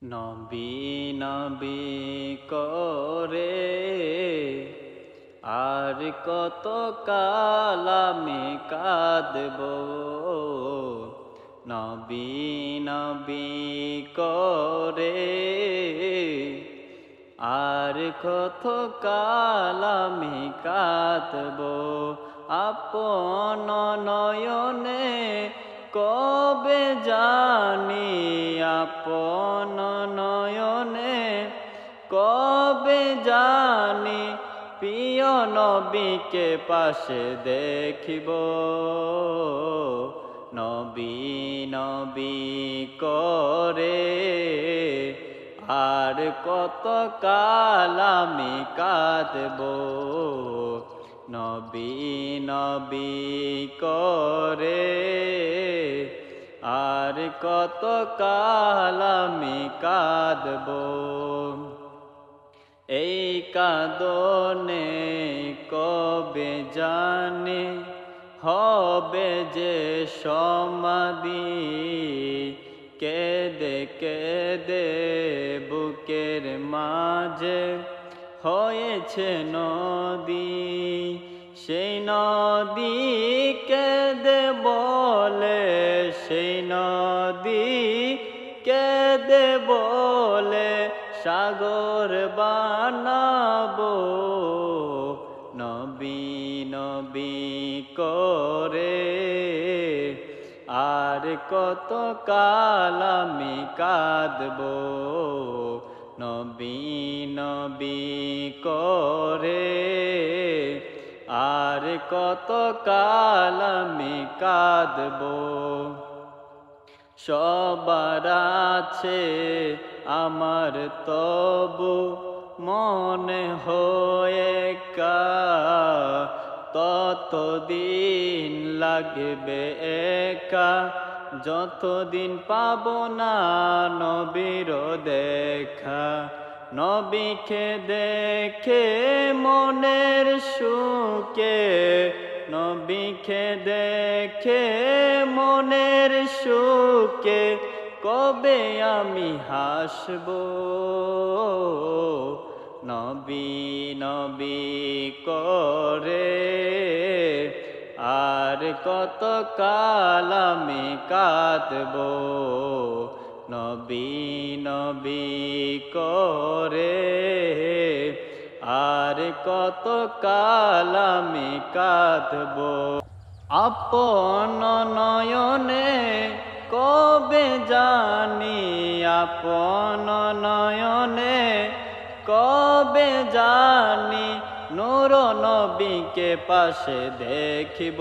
নবী নবী করে আর কত কাল আমি কাঁদব। নবী নবী করে আর কত কাল আমি কাঁদব। আপন নয়নে কবে জানি, আপন নয়নে কবে জানি প্রিয় নবীকে পাশে দেখিব। নবী নবী করে আর কত কাল আমি কাঁদব। নবী নবী করে আর কত কাল আমি কাঁদব। এই কাঁদনে কবে জানি হবে যে সমাধি। কেঁদে কেঁদে বুকের মাঝে হয়েছে নদী। সেই নদী কেঁদে বলে, সেই নদী কেঁদে বলে সাগর বানাবো। নবী নবী করে আর কত কাল আমি কাঁদব। নবী নবী করে আর কত কাল আমি কাঁদব। সবার আছে আমার তবু মনে হয়ে একা। ততদিন লাগবে একা যতদিন পাব না নবীর দেখা। নবীকে দেখে মনের সুখে, নবীকে দেখে মনের সুখে কবে আমি হাসব। নবী নবী করে আর কত কাল আমি কাঁদব। নবী নবী করে আর কত কাল আমি কাঁদব। আপন নয়নে কবে জানি, আপন নয়নে কবে জানি নূর নবীকে পাশে দেখিব।